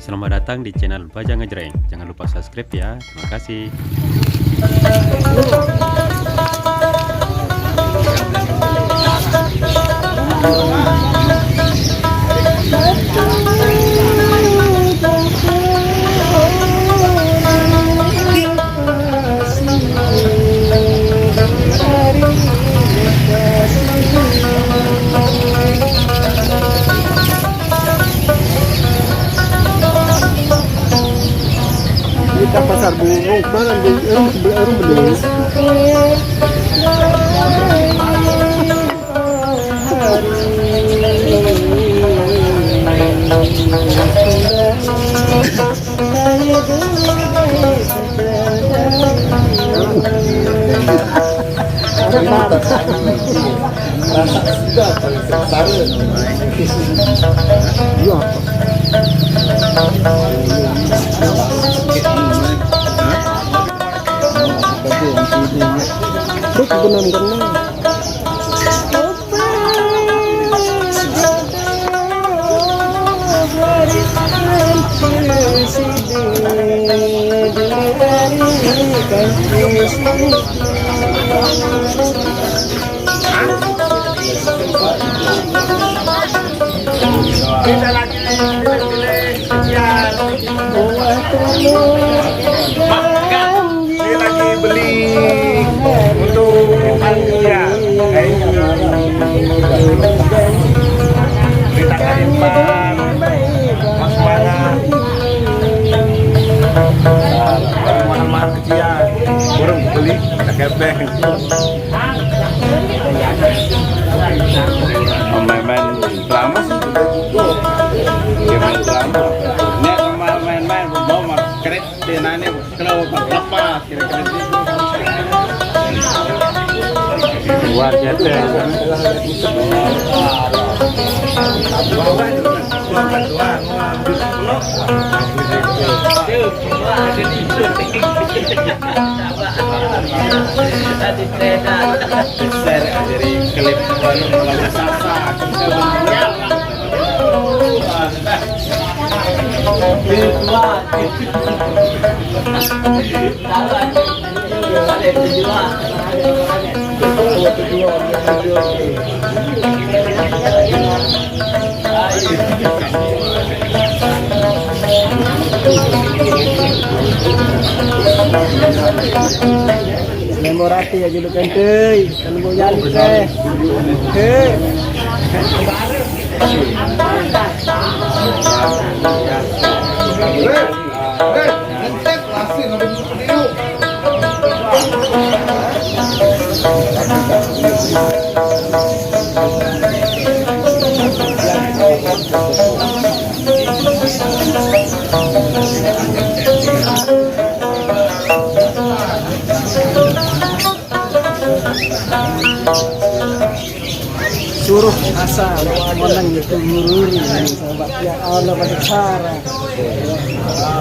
Selamat datang di channel Baja Ngejreng. Jangan lupa subscribe ya. Terima kasih. Kita pasar burung mana orang beli. Kita lagi beli untuk panitia. Berita Karimpan, Mas Mana, mahal-mahal kecian, burung beli, kita kepeng. Main-main drama sih. Ya main drama. Nek main-main bawa kredit denane kalau lepas kira-kira gitu. Luar biasa. Dari klip lagu Sasa Memorati ya julukan teh, kan mau nyali teh. Heh. Suruh asa menang itu mururi sahabat ya Allah pada cara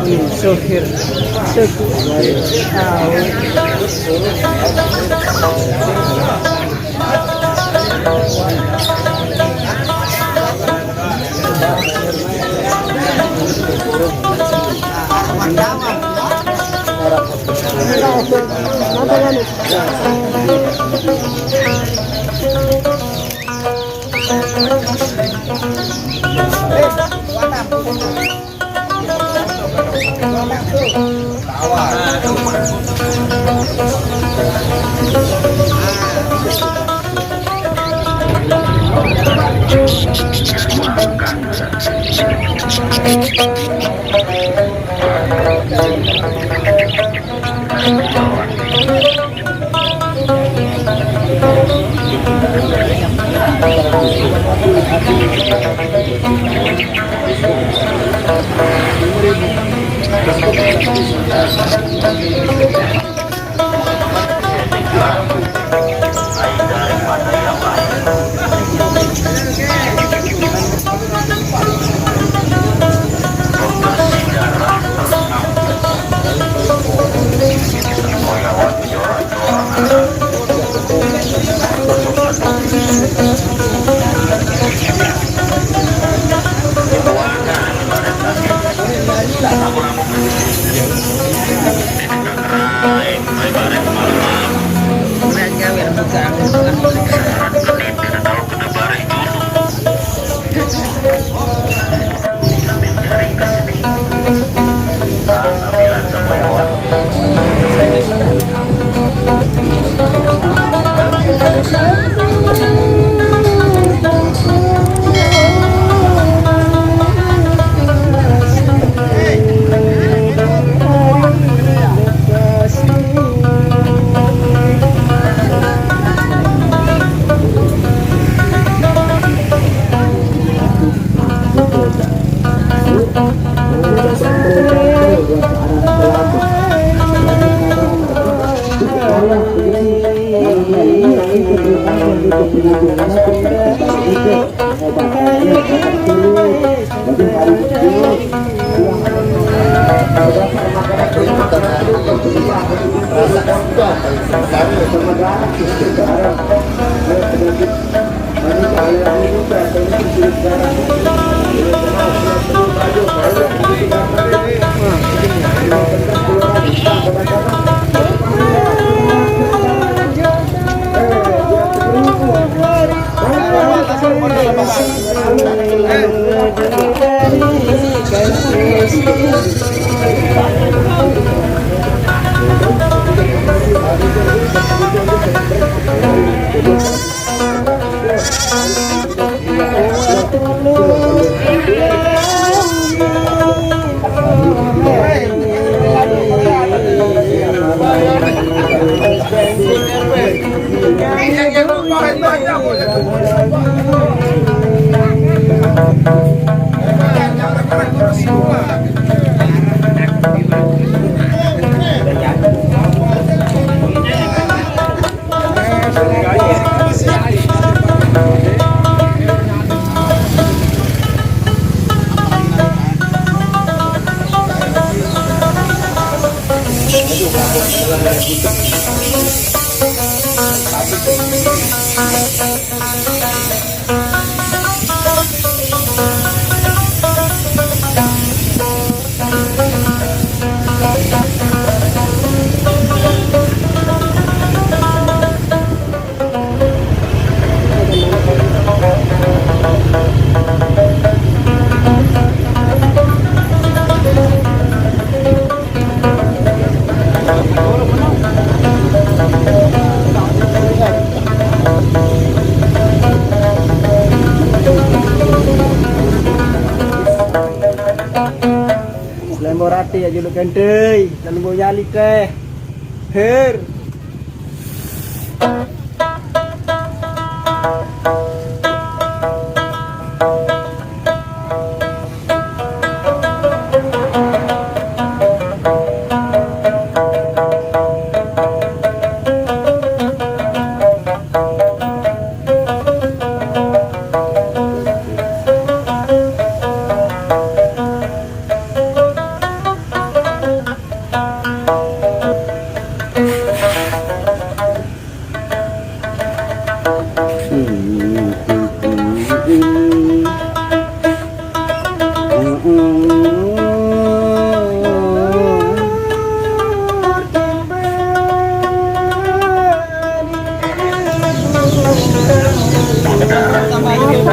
ini sohir seku dari Lemborati ya juluk gendey, dan mau nyali teh. Her.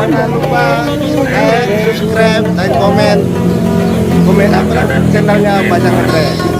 Jangan lupa like, subscribe, dan komen. Komen apa channelnya Bajang Andre.